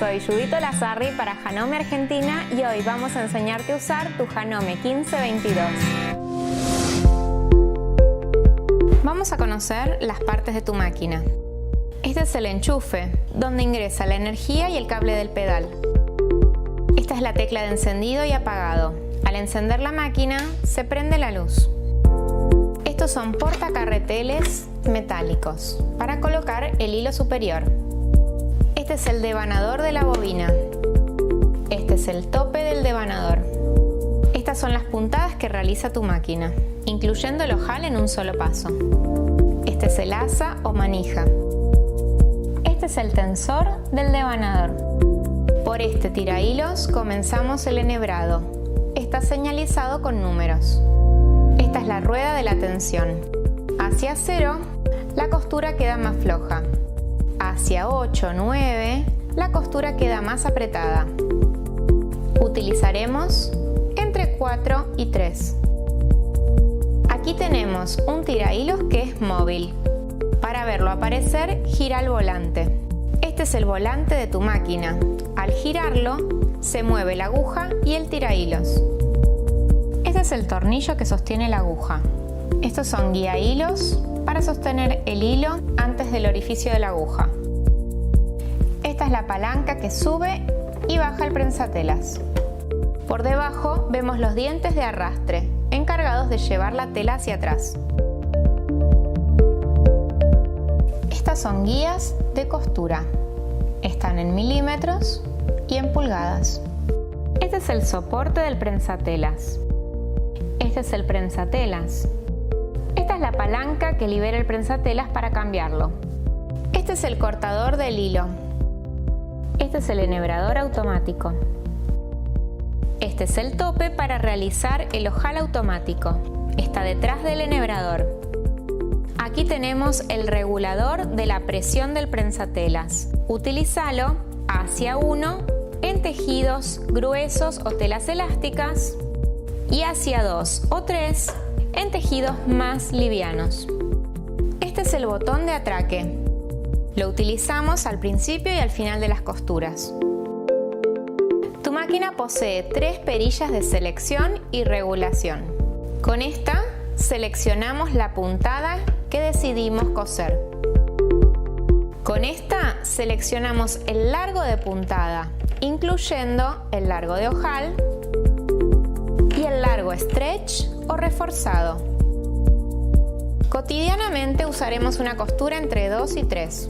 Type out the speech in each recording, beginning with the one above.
soy Judith Lazarri para Janome Argentina y hoy vamos a enseñarte a usar tu Janome 1522. Vamos a conocer las partes de tu máquina. Este es el enchufe, donde ingresa la energía y el cable del pedal. Esta es la tecla de encendido y apagado. Al encender la máquina, se prende la luz. Estos son portacarreteles metálicos para colocar el hilo superior. Este es el devanador de la bobina. Este es el tope del devanador. Estas son las puntadas que realiza tu máquina, incluyendo el ojal en un solo paso. Este es el asa o manija. Este es el tensor del devanador. Por este tirahilos comenzamos el enhebrado. Está señalizado con números. Esta es la rueda de la tensión. Hacia 0, la costura queda más floja. Hacia 8 o 9, la costura queda más apretada. Utilizaremos entre 4 y 3. Aquí tenemos un tirahilos que es móvil. Para verlo aparecer, gira el volante. Este es el volante de tu máquina. Al girarlo, se mueve la aguja y el tirahilos. Este es el tornillo que sostiene la aguja. Estos son guía hilos para sostener el hilo antes del orificio de la aguja. Esta es la palanca que sube y baja el prensatelas. Por debajo vemos los dientes de arrastre, encargados de llevar la tela hacia atrás. Estas son guías de costura. Están en milímetros y en pulgadas. Este es el soporte del prensatelas. Este es el prensatelas. Esta es la palanca que libera el prensatelas para cambiarlo. Este es el cortador del hilo. Este es el enhebrador automático. Este es el tope para realizar el ojal automático. Está detrás del enhebrador. Aquí tenemos el regulador de la presión del prensatelas. Utilízalo hacia 1 en tejidos gruesos o telas elásticas y hacia 2 o 3 en tejidos más livianos. Este es el botón de atraque. Lo utilizamos al principio y al final de las costuras. Tu máquina posee 3 perillas de selección y regulación. Con esta seleccionamos la puntada que decidimos coser. Con esta seleccionamos el largo de puntada, incluyendo el largo de ojal y el largo stretch o reforzado. Cotidianamente usaremos una costura entre 2 y 3.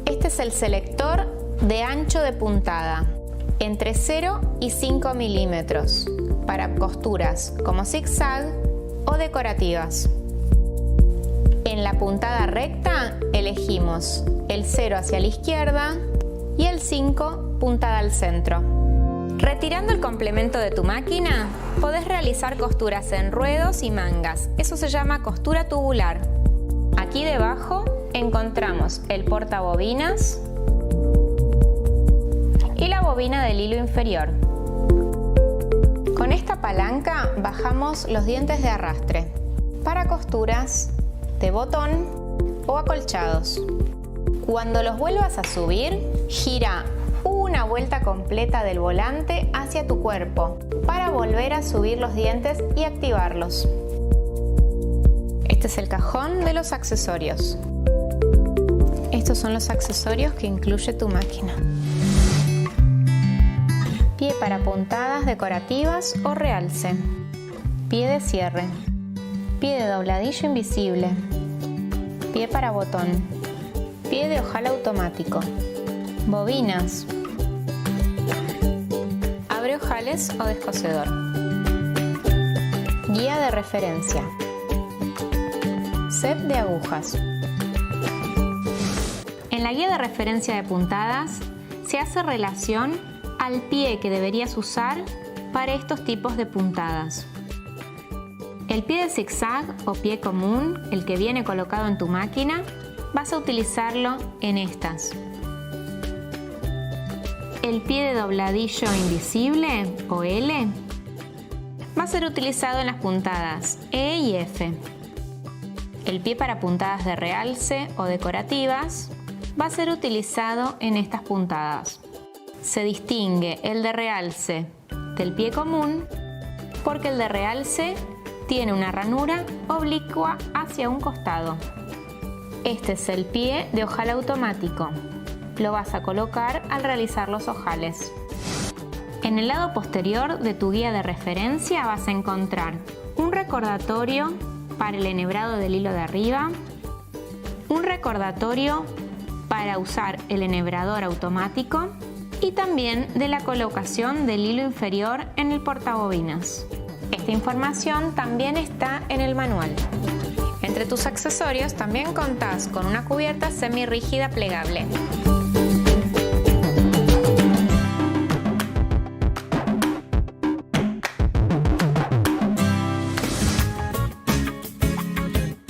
Este es el selector de ancho de puntada, entre 0 y 5 milímetros, para costuras como zigzag o decorativas. En la puntada recta elegimos el 0 hacia la izquierda y el 5 puntada al centro. Retirando el complemento de tu máquina, podés realizar costuras en ruedos y mangas. Eso se llama costura tubular. Aquí debajo encontramos el portabobinas y la bobina del hilo inferior. Con esta palanca bajamos los dientes de arrastre para costuras de botón o acolchados. Cuando los vuelvas a subir, gira una vuelta completa del volante hacia tu cuerpo para volver a subir los dientes y activarlos. Este es el cajón de los accesorios. Estos son los accesorios que incluye tu máquina. Pie para puntadas decorativas o realce. Pie de cierre. Pie de dobladillo invisible. Pie para botón. Pie de ojal automático. Bobinas. Abre ojales o descosedor. Guía de referencia. Set de agujas. En la guía de referencia de puntadas se hace relación al pie que deberías usar para estos tipos de puntadas. El pie de zigzag o pie común, el que viene colocado en tu máquina, vas a utilizarlo en estas. El pie de dobladillo invisible o L va a ser utilizado en las puntadas E y F. El pie para puntadas de realce o decorativas va a ser utilizado en estas puntadas. se distingue el de realce del pie común porque el de realce tiene una ranura oblicua hacia un costado. Este es el pie de ojal automático. Lo vas a colocar al realizar los ojales. En el lado posterior de tu guía de referencia vas a encontrar un recordatorio para el enhebrado del hilo de arriba, un recordatorio para usar el enhebrador automático y también de la colocación del hilo inferior en el portabobinas. Esta información también está en el manual. Entre tus accesorios también contás con una cubierta semirrígida plegable.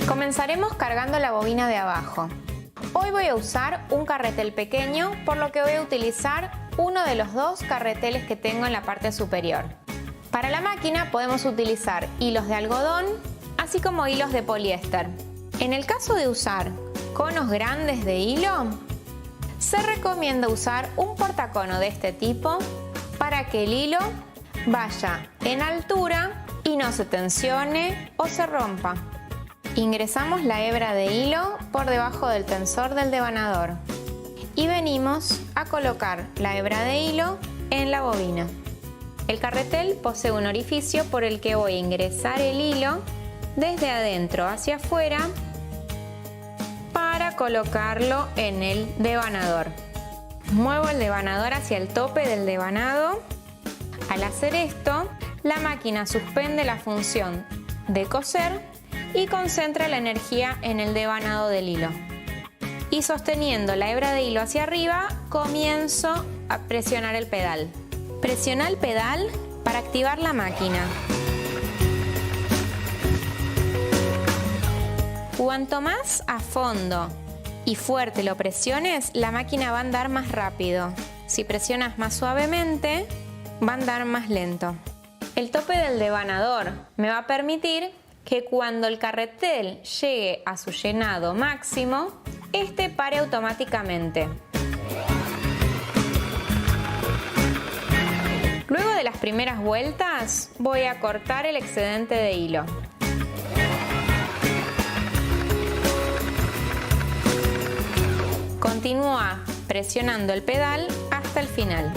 Comenzaremos cargando la bobina de abajo. Hoy voy a usar un carretel pequeño, por lo que voy a utilizar uno de los dos carreteles que tengo en la parte superior. Para la máquina podemos utilizar hilos de algodón, así como hilos de poliéster. En el caso de usar conos grandes de hilo, se recomienda usar un portacono de este tipo para que el hilo vaya en altura y no se tensione o se rompa. Ingresamos la hebra de hilo por debajo del tensor del devanador y venimos a colocar la hebra de hilo en la bobina. El carretel posee un orificio por el que voy a ingresar el hilo desde adentro hacia afuera para colocarlo en el devanador. Muevo el devanador hacia el tope del devanado. Al hacer esto, la máquina suspende la función de coser y concentra la energía en el devanado del hilo. Y sosteniendo la hebra de hilo hacia arriba, comienzo a presionar el pedal. Presiona el pedal para activar la máquina. Cuanto más a fondo y fuerte lo presiones, la máquina va a andar más rápido. Si presionas más suavemente, va a andar más lento. El tope del devanador me va a permitir que cuando el carretel llegue a su llenado máximo, este pare automáticamente. Luego de las primeras vueltas, voy a cortar el excedente de hilo. Continúa presionando el pedal hasta el final.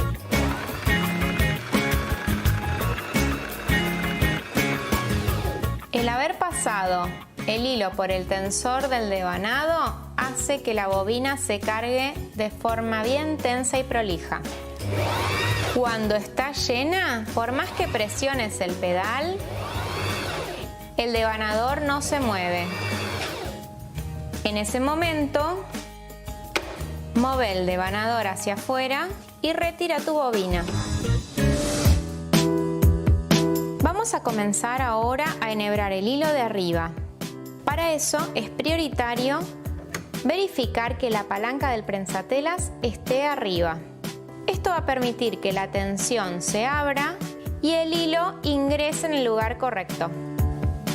El haber pasado el hilo por el tensor del devanado hace que la bobina se cargue de forma bien tensa y prolija. Cuando está llena, por más que presiones el pedal, el devanador no se mueve. En ese momento, mueve el devanador hacia afuera y retira tu bobina. Vamos a comenzar ahora a enhebrar el hilo de arriba. Para eso es prioritario verificar que la palanca del prensatelas esté arriba. Esto va a permitir que la tensión se abra y el hilo ingrese en el lugar correcto.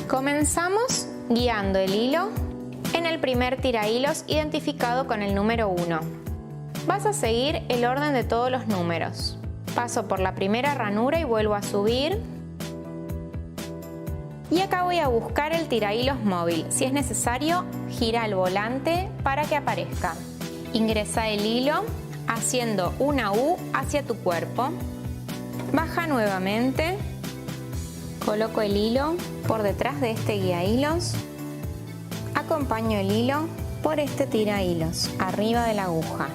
Comenzamos guiando el hilo en el primer tirahilos identificado con el número 1. Vas a seguir el orden de todos los números. Paso por la primera ranura y vuelvo a subir. Y acá voy a buscar el tirahilos móvil. Si es necesario, gira el volante para que aparezca. Ingresa el hilo haciendo una U hacia tu cuerpo. Baja nuevamente. Coloco el hilo por detrás de este guía hilos. Acompaño el hilo por este tirahilos arriba de la aguja.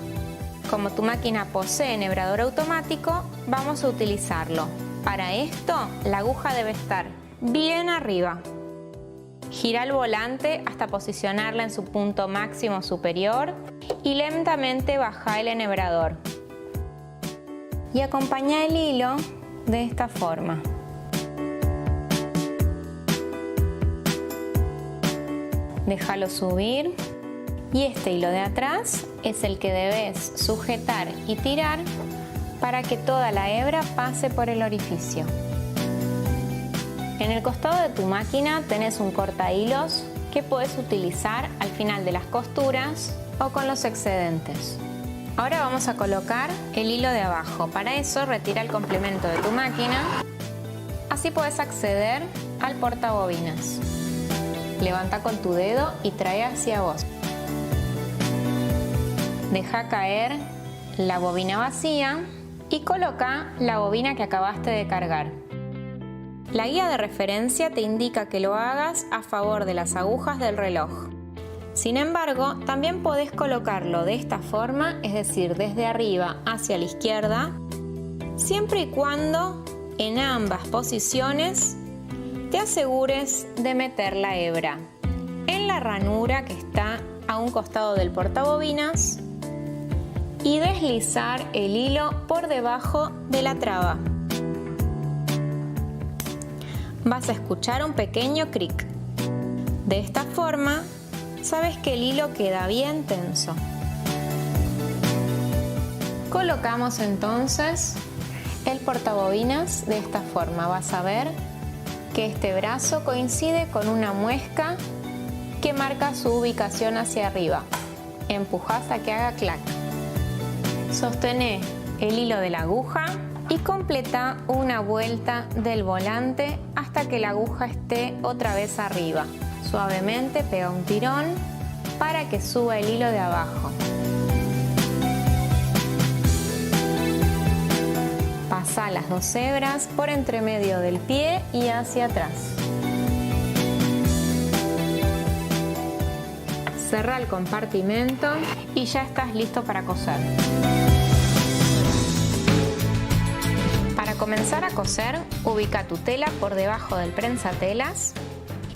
Como tu máquina posee enhebrador automático, vamos a utilizarlo. Para esto, la aguja debe estar bien arriba. Gira el volante hasta posicionarla en su punto máximo superior y lentamente baja el enhebrador. Y acompaña el hilo de esta forma. Déjalo subir y este hilo de atrás es el que debes sujetar y tirar para que toda la hebra pase por el orificio. En el costado de tu máquina tenés un cortahilos que puedes utilizar al final de las costuras o con los excedentes. Ahora vamos a colocar el hilo de abajo. Para eso retira el complemento de tu máquina. Así puedes acceder al portabobinas. Levanta con tu dedo y trae hacia vos. Deja caer la bobina vacía y coloca la bobina que acabaste de cargar. La guía de referencia te indica que lo hagas a favor de las agujas del reloj. Sin embargo, también podés colocarlo de esta forma, es decir, desde arriba hacia la izquierda, siempre y cuando en ambas posiciones te asegures de meter la hebra en la ranura que está a un costado del portabobinas y deslizar el hilo por debajo de la traba. Vas a escuchar un pequeño cric. De esta forma, sabes que el hilo queda bien tenso. Colocamos entonces el portabobinas de esta forma. Vas a ver que este brazo coincide con una muesca que marca su ubicación hacia arriba. Empujás a que haga clac. Sostené el hilo de la aguja y completa una vuelta del volante hasta que la aguja esté otra vez arriba. Suavemente pega un tirón para que suba el hilo de abajo. Pasa las dos hebras por entre medio del pie y hacia atrás. Cerra el compartimento y ya estás listo para coser. Para comenzar a coser, ubica tu tela por debajo del prensatelas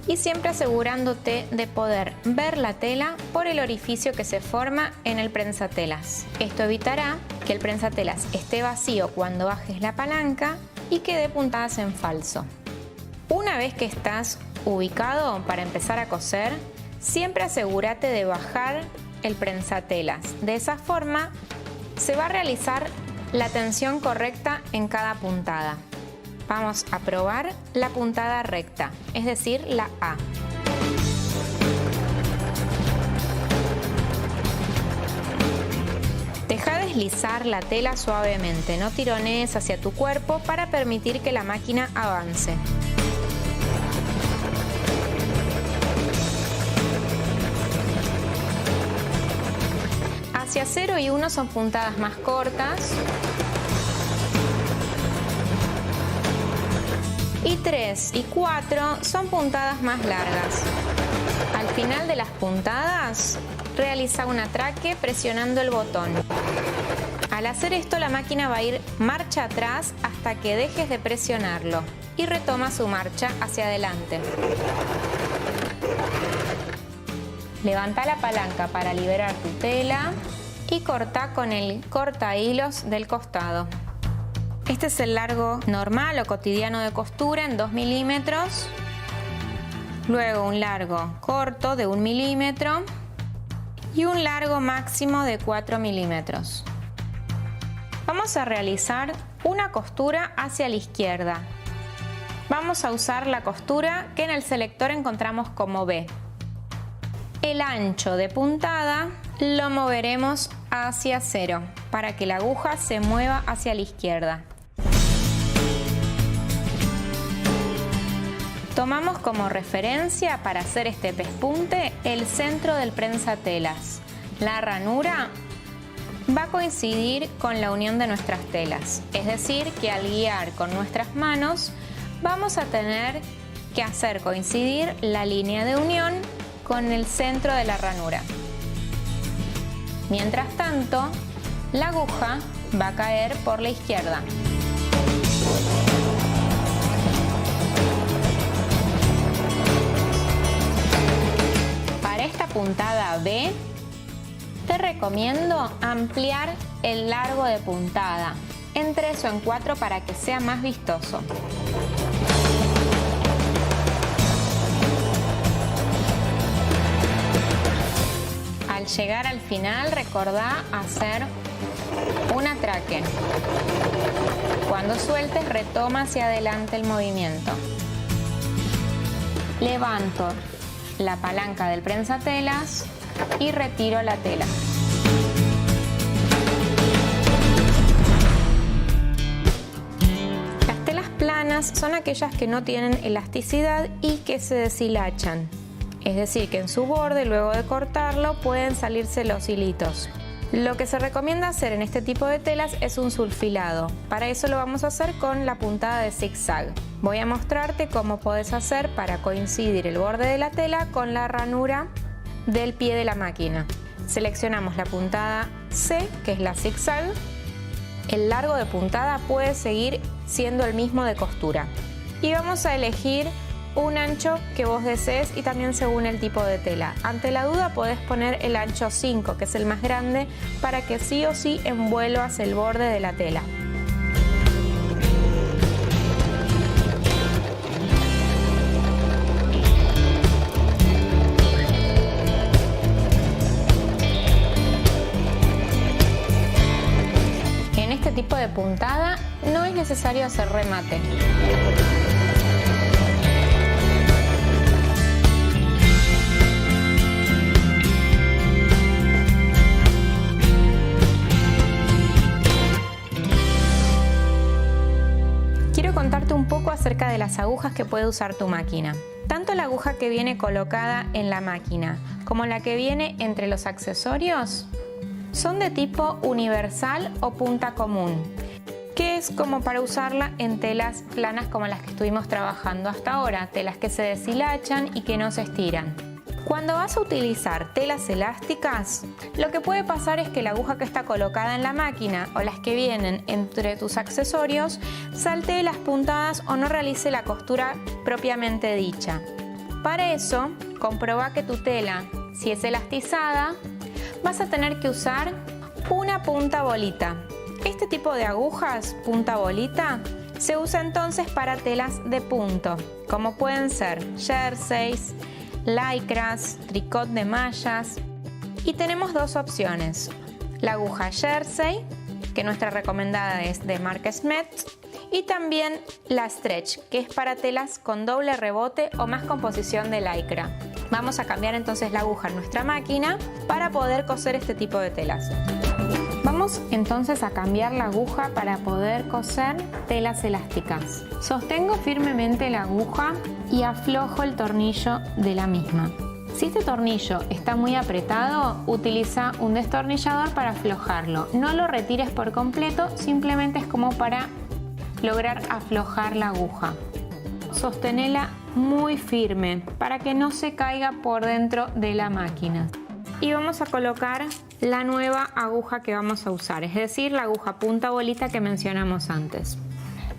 y siempre asegurándote de poder ver la tela por el orificio que se forma en el prensatelas. Esto evitará que el prensatelas esté vacío cuando bajes la palanca y que dé puntadas en falso. Una vez que estás ubicado para empezar a coser, siempre asegúrate de bajar el prensatelas. De esa forma se va a realizar la tensión correcta en cada puntada. Vamos a probar la puntada recta, es decir, la A. Deja deslizar la tela suavemente, no tironees hacia tu cuerpo para permitir que la máquina avance. Hacia 0 y 1 son puntadas más cortas. Y 3 y 4 son puntadas más largas. Al final de las puntadas, realiza un atraque presionando el botón. Al hacer esto, la máquina va a ir marcha atrás hasta que dejes de presionarlo y retoma su marcha hacia adelante. Levanta la palanca para liberar tu tela y corta con el corta hilos del costado. Este es el largo normal o cotidiano de costura en 2 milímetros. Luego un largo corto de 1 milímetro y un largo máximo de 4 milímetros. Vamos a realizar una costura hacia la izquierda. Vamos a usar la costura que en el selector encontramos como B. El ancho de puntada lo moveremos hacia 0 para que la aguja se mueva hacia la izquierda. Tomamos como referencia para hacer este pespunte el centro del prensatelas. La ranura va a coincidir con la unión de nuestras telas, es decir, que al guiar con nuestras manos vamos a tener que hacer coincidir la línea de unión con el centro de la ranura. Mientras tanto, la aguja va a caer por la izquierda. Para esta puntada B, te recomiendo ampliar el largo de puntada en 3 o en 4 para que sea más vistoso. Al llegar al final, recordá hacer un atraque. Cuando sueltes, retoma hacia adelante el movimiento. Levanto la palanca del prensatelas y retiro la tela. son aquellas que no tienen elasticidad y que se deshilachan. Es decir, que en su borde, luego de cortarlo, pueden salirse los hilitos. Lo que se recomienda hacer en este tipo de telas es un sulfilado. Para eso lo vamos a hacer con la puntada de zigzag. Voy a mostrarte cómo podés hacer para coincidir el borde de la tela con la ranura del pie de la máquina. Seleccionamos la puntada C, que es la zigzag. El largo de puntada puede seguir siendo el mismo de costura. Y vamos a elegir un ancho que vos desees y también según el tipo de tela. Ante la duda podés poner el ancho 5, que es el más grande, para que sí o sí envuelvas el borde de la tela. En este tipo de puntada no es necesario hacer remate. Quiero contarte un poco acerca de las agujas que puede usar tu máquina. Tanto la aguja que viene colocada en la máquina como la que viene entre los accesorios son de tipo universal o punta común, que es como para usarla en telas planas como las que estuvimos trabajando hasta ahora, telas que se deshilachan y que no se estiran. Cuando vas a utilizar telas elásticas, lo que puede pasar es que la aguja que está colocada en la máquina o las que vienen entre tus accesorios saltee las puntadas o no realice la costura propiamente dicha. Para eso, comproba que tu tela, si es elastizada, vas a tener que usar una punta bolita. Este tipo de agujas, punta bolita, se usa entonces para telas de punto, como pueden ser jerseys, lycras, tricot de mallas. Y tenemos dos opciones: la aguja jersey, que nuestra recomendada es de marca Smets, y también la stretch, que es para telas con doble rebote o más composición de lycra. Vamos a cambiar entonces la aguja en nuestra máquina para poder coser este tipo de telas. Vamos entonces a cambiar la aguja para poder coser telas elásticas. Sostengo firmemente la aguja y aflojo el tornillo de la misma. Si este tornillo está muy apretado, utiliza un destornillador para aflojarlo. No lo retires por completo, simplemente es como para lograr aflojar la aguja. Sostenela muy firme para que no se caiga por dentro de la máquina. Y vamos a colocar la nueva aguja que vamos a usar, es decir, la aguja punta bolita que mencionamos antes.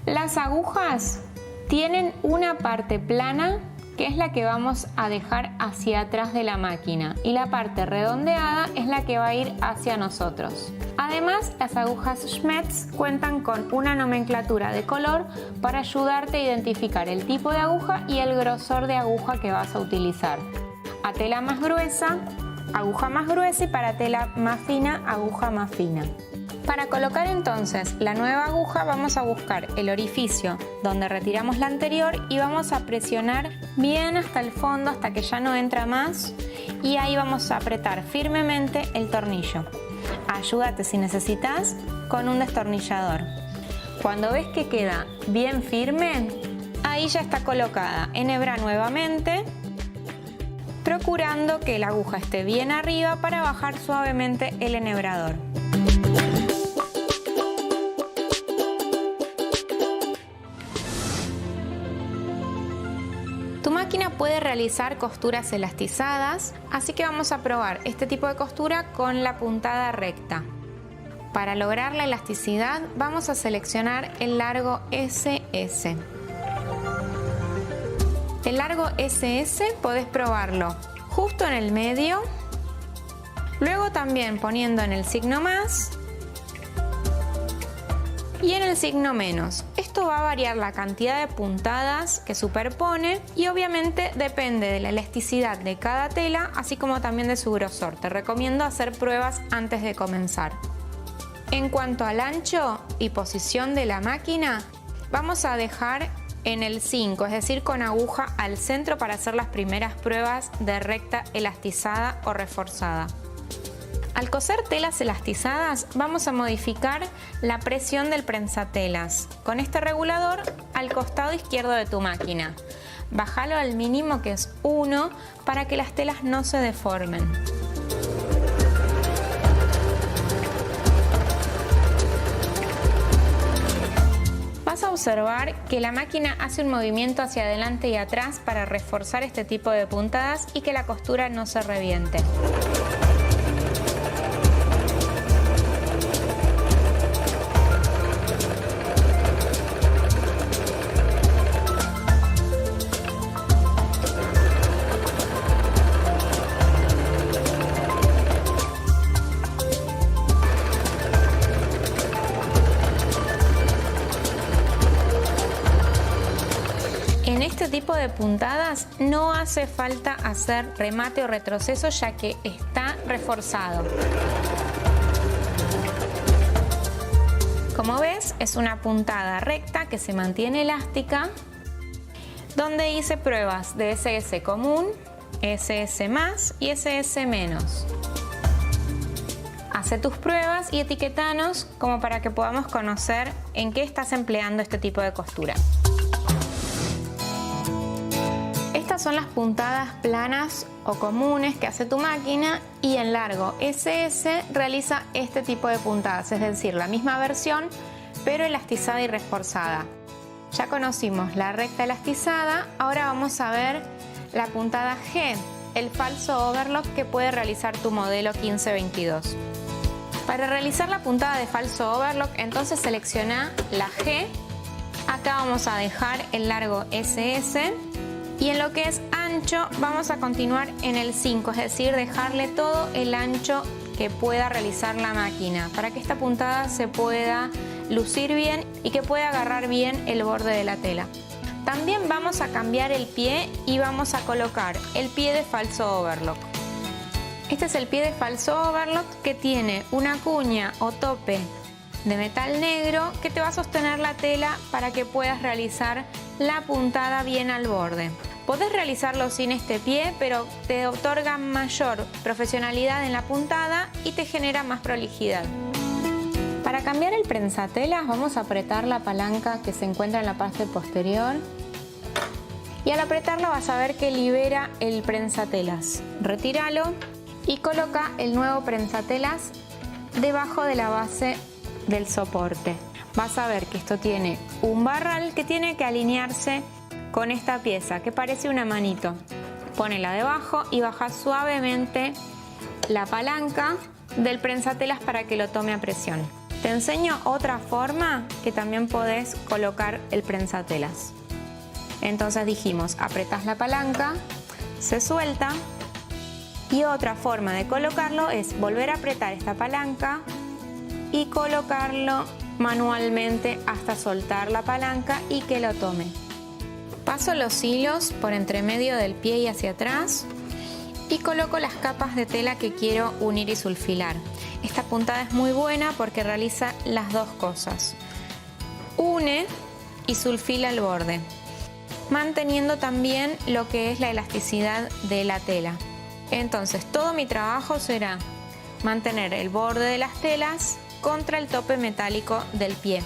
Las agujas tienen una parte plana, que es la que vamos a dejar hacia atrás de la máquina, y la parte redondeada es la que va a ir hacia nosotros. Además, las agujas Smets cuentan con una nomenclatura de color para ayudarte a identificar el tipo de aguja y el grosor de aguja que vas a utilizar. A tela más gruesa, aguja más gruesa, y para tela más fina, aguja más fina. Para colocar entonces la nueva aguja vamos a buscar el orificio donde retiramos la anterior y vamos a presionar bien hasta el fondo hasta que ya no entra más, y ahí vamos a apretar firmemente el tornillo. Ayúdate si necesitas con un destornillador. Cuando ves que queda bien firme, ahí ya está colocada. Enhebra nuevamente, procurando que la aguja esté bien arriba para bajar suavemente el enhebrador. Tu máquina puede realizar costuras elastizadas, así que vamos a probar este tipo de costura con la puntada recta. Para lograr la elasticidad vamos a seleccionar el largo SS. El largo SS podés probarlo justo en el medio, luego también poniendo en el signo más y en el signo menos. Esto va a variar la cantidad de puntadas que superpone y obviamente depende de la elasticidad de cada tela, así como también de su grosor. Te recomiendo hacer pruebas antes de comenzar. En cuanto al ancho y posición de la máquina, vamos a dejar en el 5, es decir, con aguja al centro para hacer las primeras pruebas de recta elastizada o reforzada. Al coser telas elastizadas vamos a modificar la presión del prensatelas con este regulador al costado izquierdo de tu máquina. Bájalo al mínimo, que es 1, para que las telas no se deformen. Vas a observar que la máquina hace un movimiento hacia adelante y atrás para reforzar este tipo de puntadas y que la costura no se reviente. En este tipo de puntadas no hace falta hacer remate o retroceso, ya que está reforzado. Como ves, es una puntada recta que se mantiene elástica, donde hice pruebas de SS común, SS más y SS menos. Hace tus pruebas y etiquetanos como para que podamos conocer en qué estás empleando este tipo de costura. Estas son las puntadas planas o comunes que hace tu máquina, y en largo SS realiza este tipo de puntadas, es decir, la misma versión pero elastizada y reforzada. Ya conocimos la recta elastizada, ahora vamos a ver la puntada G, el falso overlock que puede realizar tu modelo 1522. Para realizar la puntada de falso overlock, entonces selecciona la G, acá vamos a dejar el largo SS. Y en lo que es ancho vamos a continuar en el 5, es decir, dejarle todo el ancho que pueda realizar la máquina para que esta puntada se pueda lucir bien y que pueda agarrar bien el borde de la tela. También vamos a cambiar el pie y vamos a colocar el pie de falso overlock. Este es el pie de falso overlock que tiene una cuña o tope de metal negro que te va a sostener la tela para que puedas realizar la puntada bien al borde. Podés realizarlo sin este pie, pero te otorga mayor profesionalidad en la puntada y te genera más prolijidad. Para cambiar el prensatelas vamos a apretar la palanca que se encuentra en la parte posterior, y al apretarlo vas a ver que libera el prensatelas. Retíralo y coloca el nuevo prensatelas debajo de la base del soporte. Vas a ver que esto tiene un barral que tiene que alinearse con esta pieza que parece una manito. Ponela debajo y baja suavemente la palanca del prensatelas para que lo tome a presión. Te enseño otra forma que también podés colocar el prensatelas. Entonces dijimos, apretás la palanca, se suelta, y otra forma de colocarlo es volver a apretar esta palanca y colocarlo manualmente hasta soltar la palanca y que lo tome. Paso los hilos por entre medio del pie y hacia atrás y coloco las capas de tela que quiero unir y sulfilar. Esta puntada es muy buena porque realiza las dos cosas: une y sulfila el borde, manteniendo también lo que es la elasticidad de la tela. Entonces todo mi trabajo será mantener el borde de las telas contra el tope metálico del pie.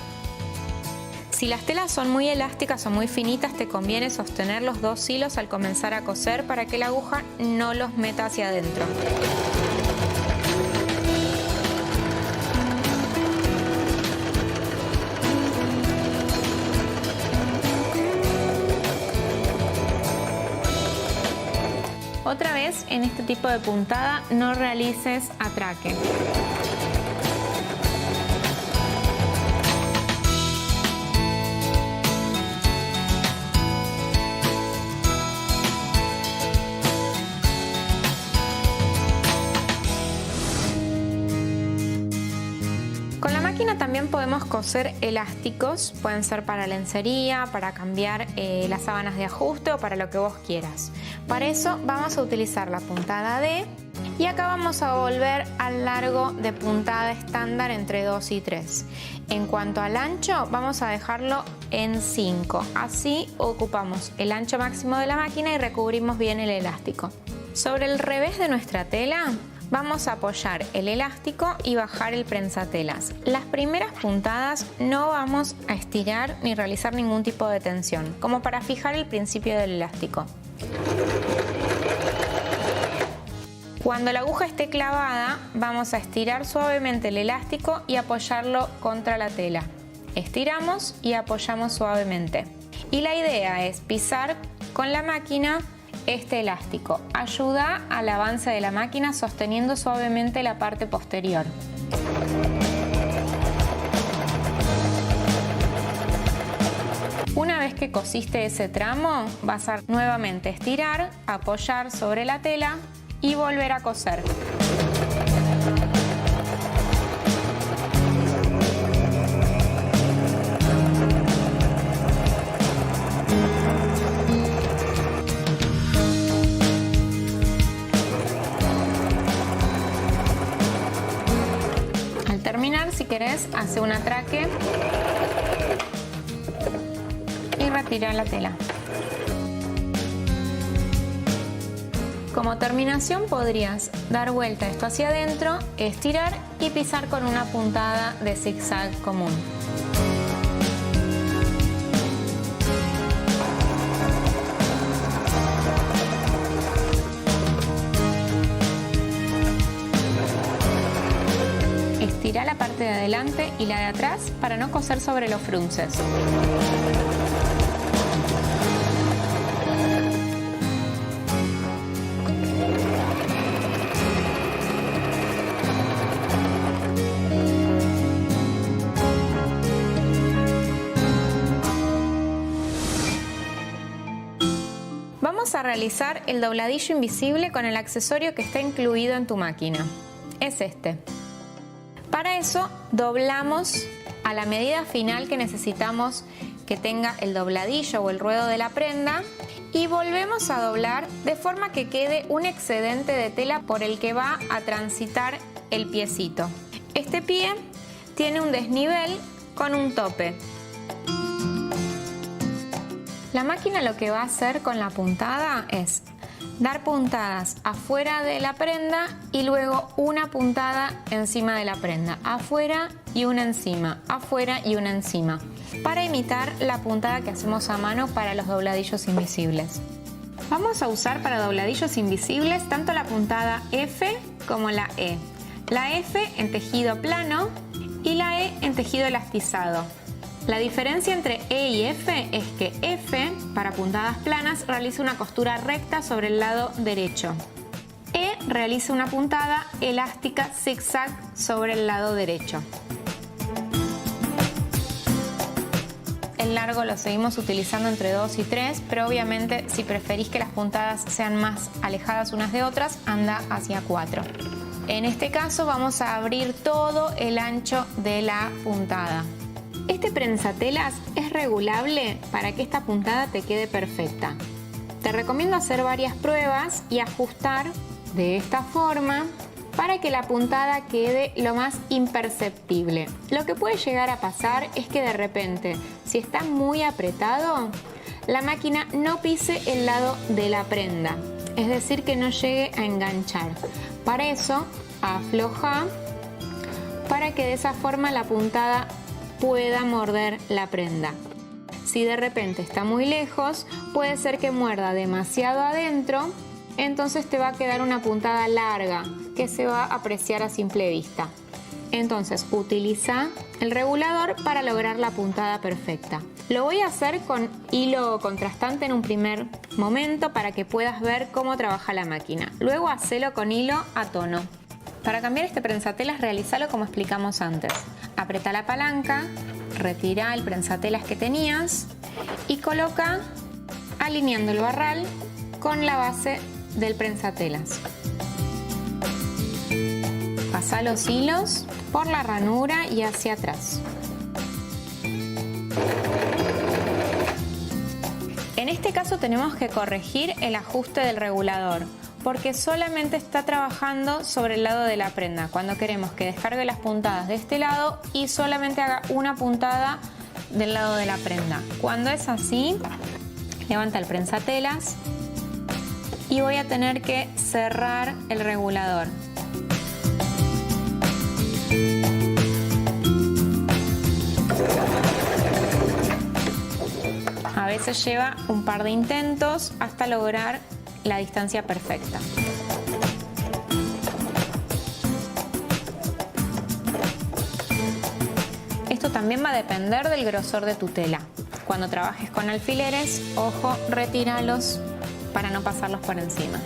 Si las telas son muy elásticas o muy finitas, te conviene sostener los dos hilos al comenzar a coser para que la aguja no los meta hacia adentro. Otra vez, en este tipo de puntada no realices atraque. Con la máquina también podemos coser elásticos, pueden ser para lencería, para cambiar las sábanas de ajuste o para lo que vos quieras. Para eso vamos a utilizar la puntada D y acá vamos a volver al largo de puntada estándar entre 2 y 3. En cuanto al ancho, vamos a dejarlo en 5, así ocupamos el ancho máximo de la máquina y recubrimos bien el elástico. Sobre el revés de nuestra tela vamos a apoyar el elástico y bajar el prensatelas. Las primeras puntadas no vamos a estirar ni realizar ningún tipo de tensión, como para fijar el principio del elástico. Cuando la aguja esté clavada, vamos a estirar suavemente el elástico y apoyarlo contra la tela. Estiramos y apoyamos suavemente. Y la idea es pisar con la máquina este elástico. Ayuda al avance de la máquina sosteniendo suavemente la parte posterior. Una vez que cosiste ese tramo, vas a nuevamente estirar, apoyar sobre la tela y volver a coser. Al terminar, si querés, hace un atraque y retira la tela. Como terminación podrías dar vuelta esto hacia adentro, estirar y pisar con una puntada de zigzag común. Estira la parte de adelante y la de atrás para no coser sobre los frunces. Vamos a realizar el dobladillo invisible con el accesorio que está incluido en tu máquina. Es este. Para eso doblamos a la medida final que necesitamos que tenga el dobladillo o el ruedo de la prenda y volvemos a doblar de forma que quede un excedente de tela por el que va a transitar el piecito. Este pie tiene un desnivel con un tope. La máquina lo que va a hacer con la puntada es dar puntadas afuera de la prenda y luego una puntada encima de la prenda, afuera y una encima, afuera y una encima, para imitar la puntada que hacemos a mano para los dobladillos invisibles. Vamos a usar para dobladillos invisibles tanto la puntada F como la E. La F en tejido plano y la E en tejido elastizado. La diferencia entre E y F es que F, para puntadas planas, realiza una costura recta sobre el lado derecho. E realiza una puntada elástica zigzag sobre el lado derecho. El largo lo seguimos utilizando entre 2 y 3, pero obviamente si preferís que las puntadas sean más alejadas unas de otras, anda hacia 4. En este caso vamos a abrir todo el ancho de la puntada. Este prensatelas es regulable para que esta puntada te quede perfecta. Te recomiendo hacer varias pruebas y ajustar de esta forma para que la puntada quede lo más imperceptible. Lo que puede llegar a pasar es que de repente, si está muy apretado, la máquina no pise el lado de la prenda, es decir, que no llegue a enganchar. Para eso, afloja para que de esa forma la puntada pueda morder la prenda. Si de repente está muy lejos, puede ser que muerda demasiado adentro, entonces te va a quedar una puntada larga que se va a apreciar a simple vista. Entonces utiliza el regulador para lograr la puntada perfecta. Lo voy a hacer con hilo contrastante en un primer momento para que puedas ver cómo trabaja la máquina. Luego hacelo con hilo a tono. Para cambiar este prensatelas, realizalo como explicamos antes. Apreta la palanca, retira el prensatelas que tenías y coloca alineando el barral con la base del prensatelas. Pasa los hilos por la ranura y hacia atrás. En este caso tenemos que corregir el ajuste del regulador, porque solamente está trabajando sobre el lado de la prenda, cuando queremos que descargue las puntadas de este lado y solamente haga una puntada del lado de la prenda. Cuando es así, levanta el prensatelas y voy a tener que cerrar el regulador. veces lleva un par de intentos hasta lograr la distancia perfecta. Esto también va a depender del grosor de tu tela. Cuando trabajes con alfileres, ojo, retíralos para no pasarlos por encima.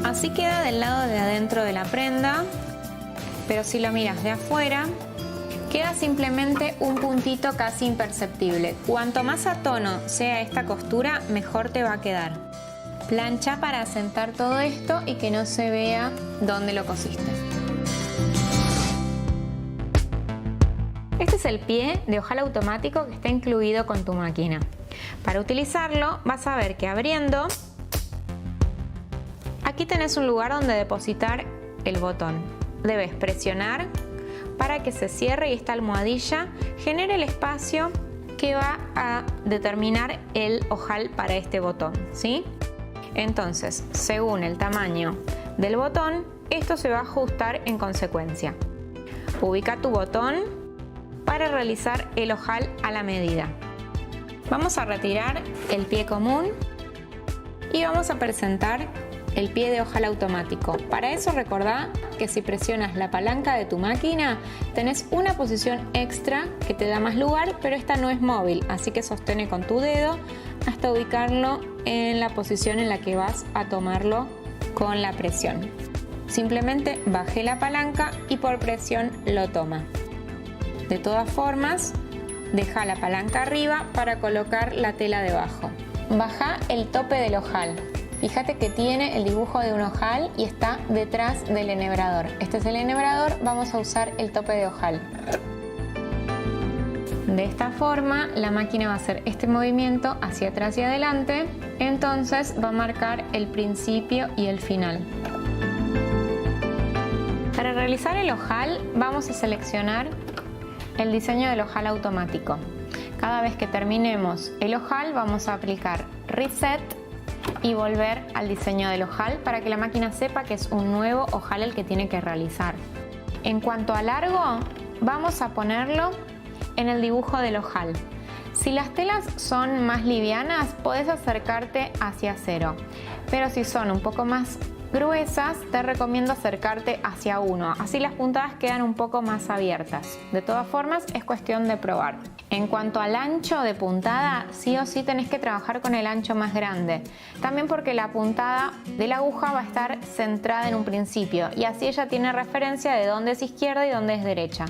Así queda del lado de adentro de la prenda, pero si lo miras de afuera, queda simplemente un puntito casi imperceptible. Cuanto más a tono sea esta costura, mejor te va a quedar. Plancha para asentar todo esto y que no se vea dónde lo cosiste. Este es el pie de ojal automático que está incluido con tu máquina. Para utilizarlo vas a ver que abriendo, aquí tenés un lugar donde depositar el botón. Debes presionar para que se cierre y esta almohadilla genere el espacio que va a determinar el ojal para este botón, ¿sí? Entonces, según el tamaño del botón, esto se va a ajustar en consecuencia. Ubica tu botón para realizar el ojal a la medida. Vamos a retirar el pie común y vamos a presentar el pie de ojal automático. Para eso recordá que si presionas la palanca de tu máquina tenés una posición extra que te da más lugar, pero esta no es móvil, así que sostene con tu dedo hasta ubicarlo en la posición en la que vas a tomarlo con la presión. Simplemente bajé la palanca y por presión lo toma. De todas formas, deja la palanca arriba para colocar la tela debajo. Baja el tope del ojal. Fíjate que tiene el dibujo de un ojal y está detrás del enhebrador. Este es el enhebrador, vamos a usar el tope de ojal. De esta forma la máquina va a hacer este movimiento hacia atrás y adelante, entonces va a marcar el principio y el final. Para realizar el ojal vamos a seleccionar el diseño del ojal automático. Cada vez que terminemos el ojal vamos a aplicar Reset y volver al diseño del ojal para que la máquina sepa que es un nuevo ojal el que tiene que realizar. En cuanto a largo, vamos a ponerlo en el dibujo del ojal. Si las telas son más livianas, podés acercarte hacia 0, pero si son un poco más gruesas, te recomiendo acercarte hacia 1, así las puntadas quedan un poco más abiertas. De todas formas, es cuestión de probar. En cuanto al ancho de puntada, sí o sí tenés que trabajar con el ancho más grande. También porque la puntada de la aguja va a estar centrada en un principio y así ella tiene referencia de dónde es izquierda y dónde es derecha.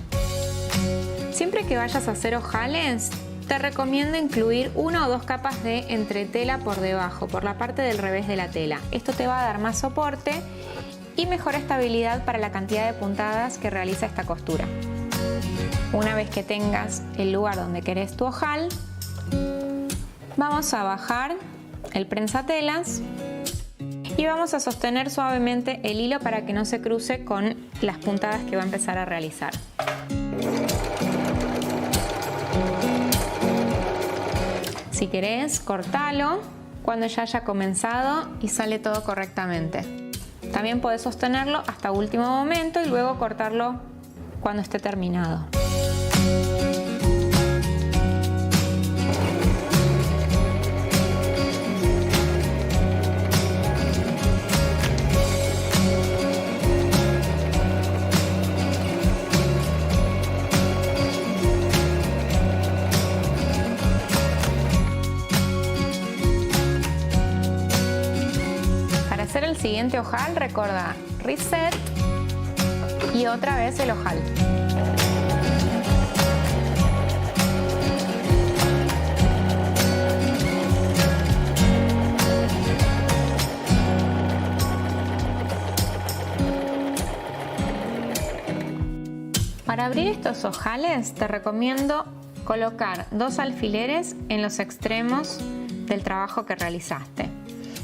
Siempre que vayas a hacer ojales, te recomiendo incluir 1 o 2 capas de entretela por debajo, por la parte del revés de la tela. Esto te va a dar más soporte y mejor estabilidad para la cantidad de puntadas que realiza esta costura. Una vez que tengas el lugar donde querés tu ojal, vamos a bajar el prensatelas y vamos a sostener suavemente el hilo para que no se cruce con las puntadas que va a empezar a realizar. Si querés, cortalo cuando ya haya comenzado y sale todo correctamente. También podés sostenerlo hasta último momento y luego cortarlo cuando esté terminado. Para hacer el siguiente ojal, recordá Reset y otra vez el ojal. Para abrir estos ojales te recomiendo colocar 2 alfileres en los extremos del trabajo que realizaste.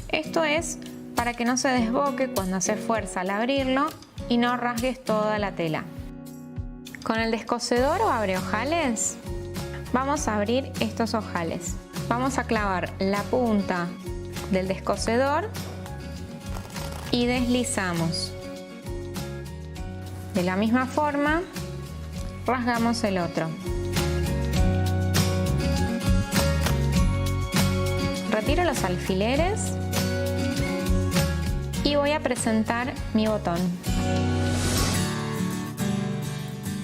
Esto es para que no se desboque cuando haces fuerza al abrirlo y no rasgues toda la tela. Con el descosedor o abreojales vamos a abrir estos ojales. Vamos a clavar la punta del descosedor y deslizamos. De la misma forma, rasgamos el otro. Retiro los alfileres y voy a presentar mi botón.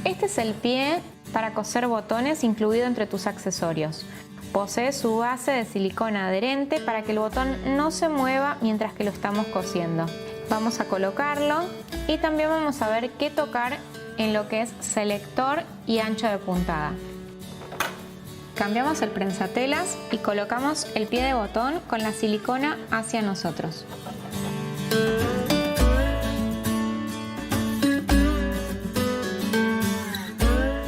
Este es el pie para coser botones incluido entre tus accesorios. Posee su base de silicona adherente para que el botón no se mueva mientras que lo estamos cosiendo. Vamos a colocarlo y también vamos a ver qué tocar en lo que es selector y ancho de puntada. Cambiamos el prensatelas y colocamos el pie de botón con la silicona hacia nosotros.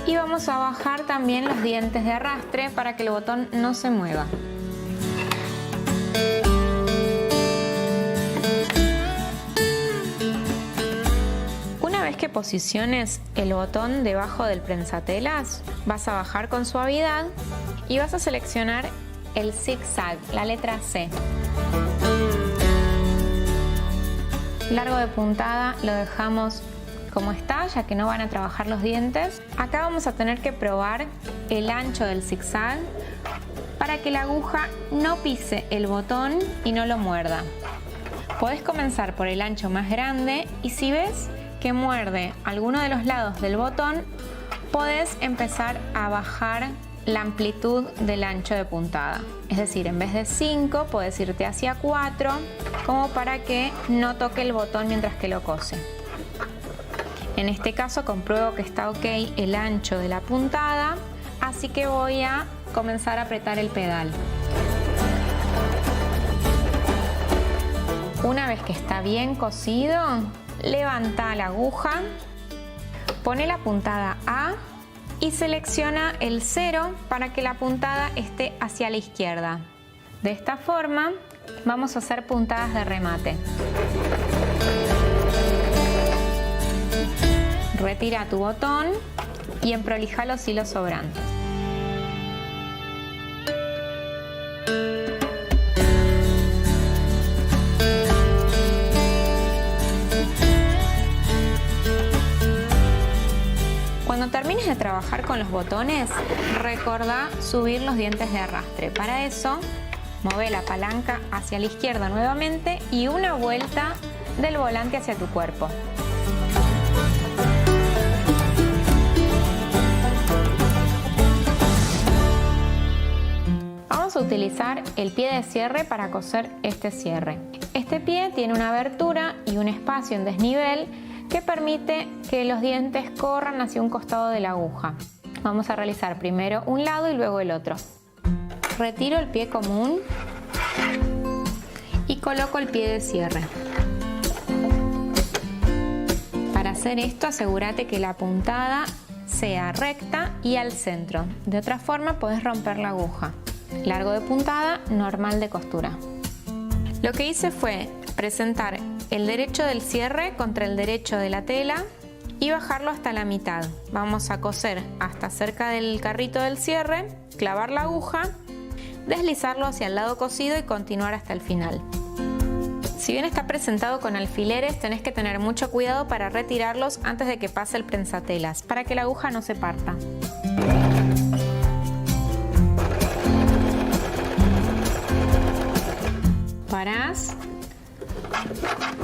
Y vamos a bajar también los dientes de arrastre para que el botón no se mueva. Una vez que posiciones el botón debajo del prensatelas, vas a bajar con suavidad y vas a seleccionar el zigzag, la letra C. Largo de puntada lo dejamos como está, ya que no van a trabajar los dientes. Acá vamos a tener que probar el ancho del zigzag para que la aguja no pise el botón y no lo muerda. Podés comenzar por el ancho más grande y si ves que muerde alguno de los lados del botón, podés empezar a bajar la amplitud del ancho de puntada. Es decir, en vez de 5, podés irte hacia 4, como para que no toque el botón mientras que lo cose. En este caso compruebo que está ok el ancho de la puntada, así que voy a comenzar a apretar el pedal. Una vez que está bien cosido, levanta la aguja, pone la puntada A y selecciona el 0 para que la puntada esté hacia la izquierda. De esta forma vamos a hacer puntadas de remate. Retira tu botón y emprolija los hilos sobrantes. Cuando termines de trabajar con los botones, recordá subir los dientes de arrastre. Para eso, mueve la palanca hacia la izquierda nuevamente y una vuelta del volante hacia tu cuerpo. Vamos a utilizar el pie de cierre para coser este cierre. Este pie tiene una abertura y un espacio en desnivel que permite que los dientes corran hacia un costado de la aguja. Vamos a realizar primero un lado y luego el otro. Retiro el pie común y coloco el pie de cierre. Para hacer esto, asegúrate que la puntada sea recta y al centro. De otra forma, podés romper la aguja. Largo de puntada, normal de costura. Lo que hice fue presentar el derecho del cierre contra el derecho de la tela y bajarlo hasta la mitad. Vamos a coser hasta cerca del carrito del cierre, clavar la aguja, deslizarlo hacia el lado cosido y continuar hasta el final. Si bien está presentado con alfileres, tenés que tener mucho cuidado para retirarlos antes de que pase el prensatelas, para que la aguja no se parta. Parás,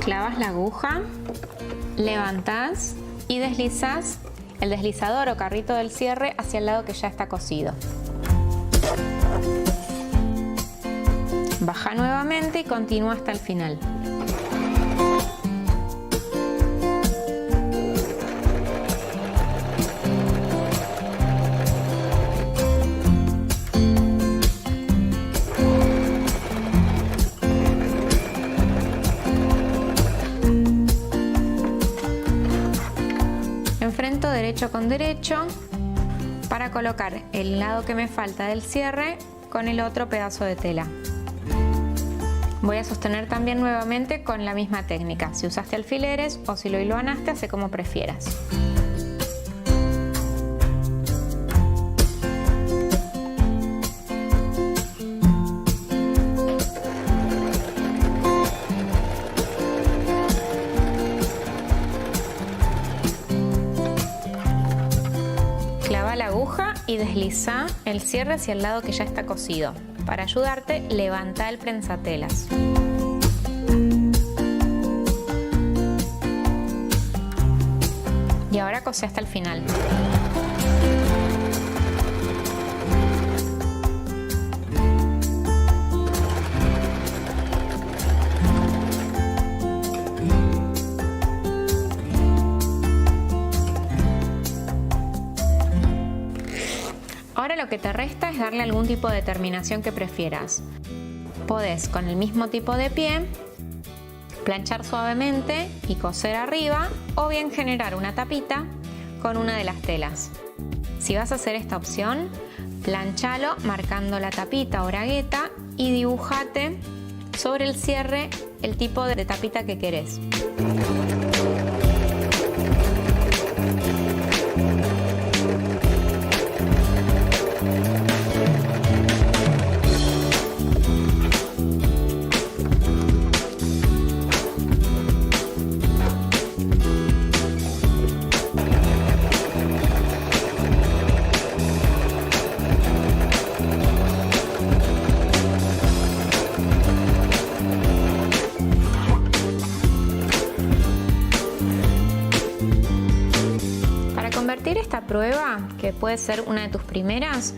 clavas la aguja, levantás y deslizás el deslizador o carrito del cierre hacia el lado que ya está cosido. Baja nuevamente y continúa hasta el final. Enfrento derecho con derecho para colocar el lado que me falta del cierre con el otro pedazo de tela. Voy a sostener también nuevamente con la misma técnica. Si usaste alfileres o si lo hilvanaste, hace como prefieras. y desliza el cierre hacia el lado que ya está cosido. Para ayudarte, levanta el prensatelas. Y ahora cose hasta el final. Ahora lo que te resta es darle algún tipo de terminación que prefieras. Podés, con el mismo tipo de pie, planchar suavemente y coser arriba, o bien generar una tapita con una de las telas. Si vas a hacer esta opción, planchalo marcando la tapita o bragueta y dibujate sobre el cierre el tipo de tapita que querés. Convertir esta prueba, que puede ser una de tus primeras,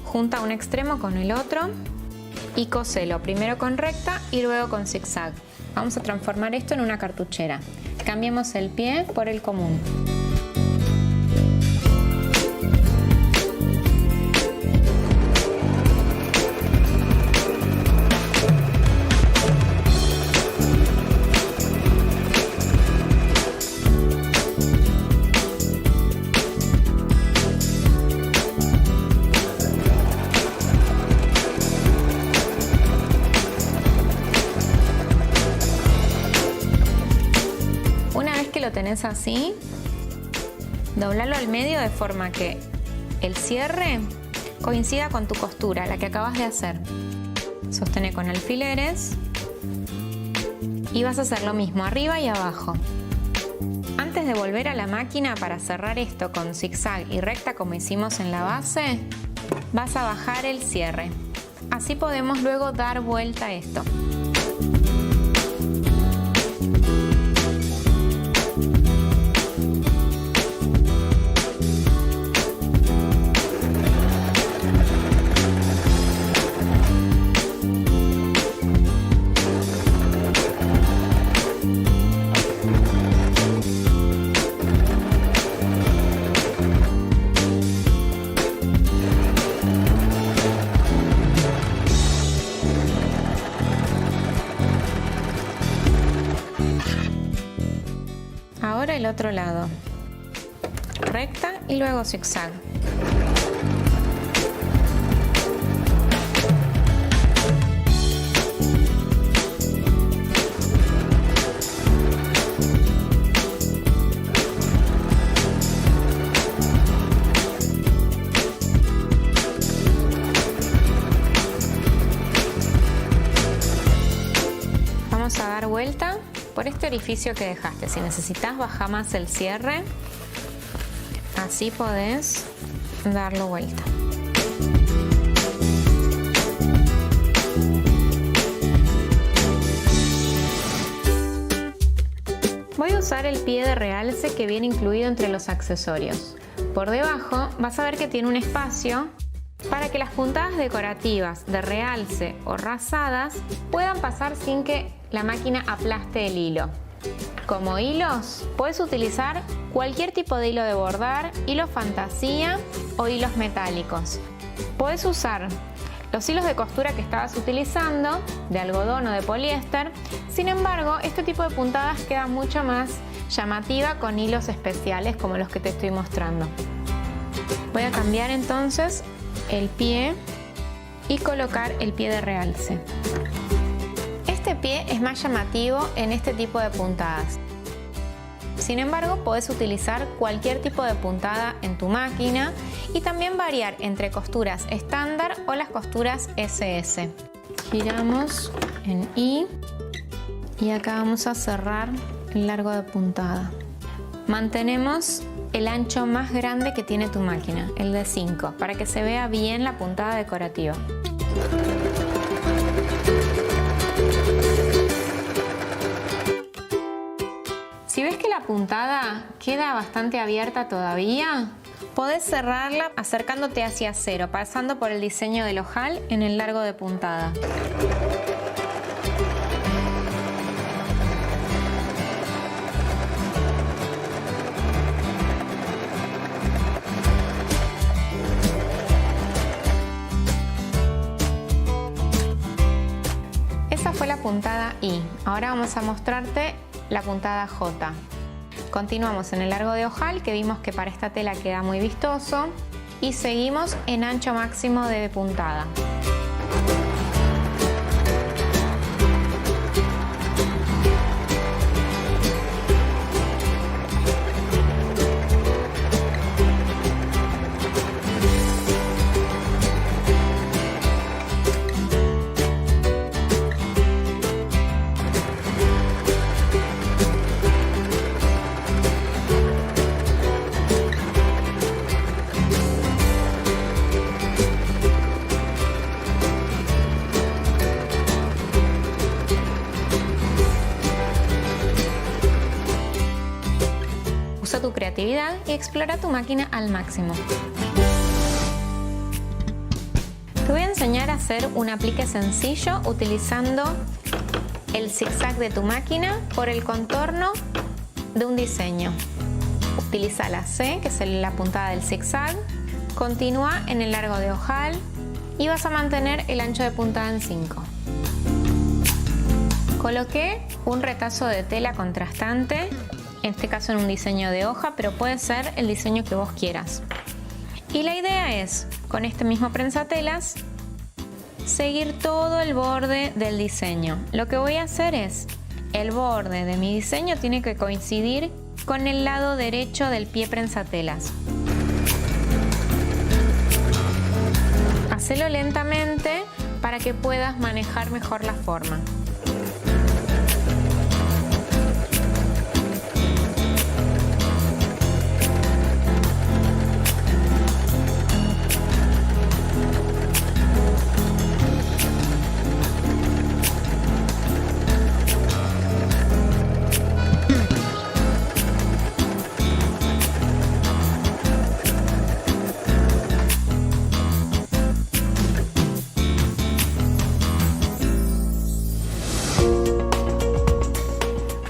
junta un extremo con el otro y coselo primero con recta y luego con zigzag. Vamos a transformar esto en una cartuchera. Cambiemos el pie por el común. Lo tenés así, doblalo al medio de forma que el cierre coincida con tu costura, la que acabas de hacer. Sostené con alfileres y vas a hacer lo mismo arriba y abajo. Antes de volver a la máquina para cerrar esto con zigzag y recta como hicimos en la base, vas a bajar el cierre. Así podemos luego dar vuelta a esto. Ahora el otro lado, recta y luego zigzag. Vamos a dar vuelta por este orificio que dejaste. Si necesitas, baja más el cierre, así podés darlo vuelta. Voy a usar el pie de realce que viene incluido entre los accesorios. Por debajo vas a ver que tiene un espacio para que las puntadas decorativas de realce o rasadas puedan pasar sin que la máquina aplaste el hilo. Como hilos, puedes utilizar cualquier tipo de hilo de bordar, hilo fantasía o hilos metálicos. Puedes usar los hilos de costura que estabas utilizando, de algodón o de poliéster. Sin embargo, este tipo de puntadas queda mucho más llamativa con hilos especiales como los que te estoy mostrando. Voy a cambiar entonces el pie y colocar el pie de realce. Este pie es más llamativo en este tipo de puntadas. Sin embargo, podés utilizar cualquier tipo de puntada en tu máquina y también variar entre costuras estándar o las costuras SS. Giramos en I y acá vamos a cerrar el largo de puntada. mantenemos el ancho más grande que tiene tu máquina, el de 5, para que se vea bien la puntada decorativa. Si ves que la puntada queda bastante abierta todavía, podés cerrarla acercándote hacia 0, pasando por el diseño del ojal en el largo de puntada. Esa fue la puntada I. Ahora vamos a mostrarte la puntada J. Continuamos en el largo de ojal, que vimos que para esta tela queda muy vistoso, y seguimos en ancho máximo de puntada. Usa tu creatividad y explora tu máquina al máximo. Te voy a enseñar a hacer un aplique sencillo utilizando el zigzag de tu máquina por el contorno de un diseño. Utiliza la C, que es la puntada del zigzag, continúa en el largo de ojal y vas a mantener el ancho de puntada en 5. Coloqué un retazo de tela contrastante, en este caso en un diseño de hoja, pero puede ser el diseño que vos quieras. Y la idea es, con este mismo prensatelas, seguir todo el borde del diseño. Lo que voy a hacer es, el borde de mi diseño tiene que coincidir con el lado derecho del pie prensatelas. Hacelo lentamente para que puedas manejar mejor la forma.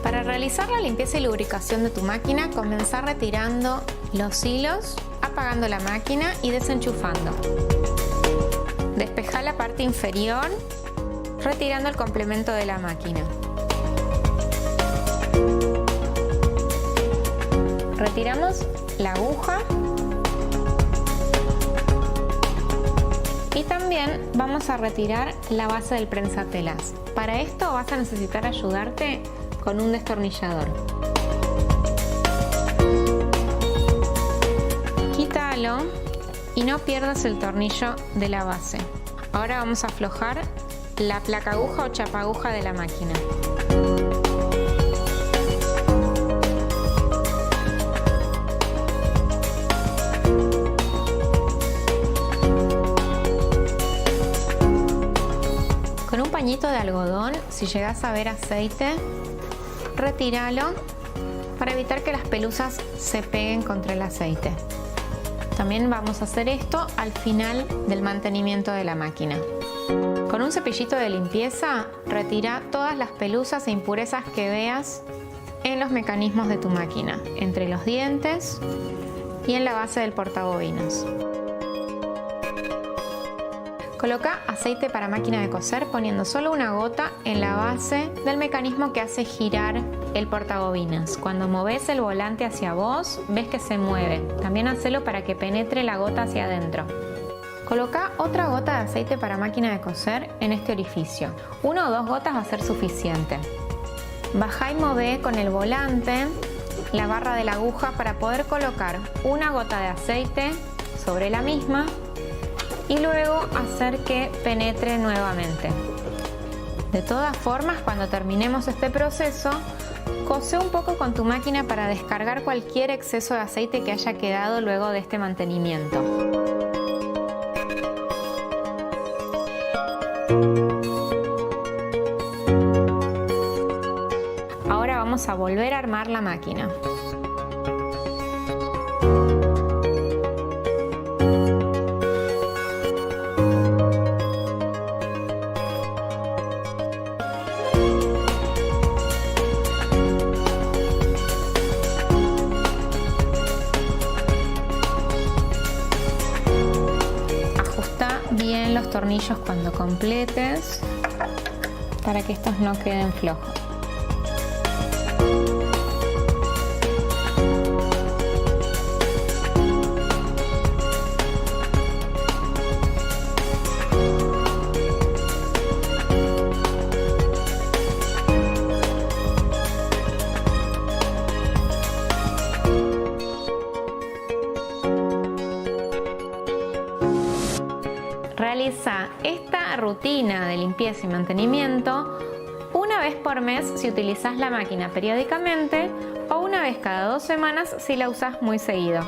Para realizar la limpieza y lubricación de tu máquina, comenzá retirando los hilos, apagando la máquina y desenchufando. Despejá la parte inferior, retirando el complemento de la máquina. Retiramos la aguja y también vamos a retirar la base del prensatelas. Para esto vas a necesitar ayudarte con un destornillador. Quítalo y no pierdas el tornillo de la base. Ahora vamos a aflojar la placa aguja o chapa aguja de la máquina. Con un pañito de algodón, si llegas a ver aceite, retíralo para evitar que las pelusas se peguen contra el aceite. También vamos a hacer esto al final del mantenimiento de la máquina. Con un cepillito de limpieza, retira todas las pelusas e impurezas que veas en los mecanismos de tu máquina, entre los dientes y en la base del portabobinas. Coloca aceite para máquina de coser poniendo solo una gota en la base del mecanismo que hace girar el portabobinas. Cuando moves el volante hacia vos, ves que se mueve. También hacelo para que penetre la gota hacia adentro. Coloca otra gota de aceite para máquina de coser en este orificio. 1 o 2 gotas va a ser suficiente. Bajá y mové con el volante la barra de la aguja para poder colocar una gota de aceite sobre la misma y luego hacer que penetre nuevamente. De todas formas, cuando terminemos este proceso, Cose un poco con tu máquina para descargar cualquier exceso de aceite que haya quedado luego de este mantenimiento. Ahora vamos a volver a armar la máquina. Bien los tornillos cuando completes para que estos no queden flojos. Realiza esta rutina de limpieza y mantenimiento una vez por mes si utilizas la máquina periódicamente o una vez cada 2 semanas si la usas muy seguido.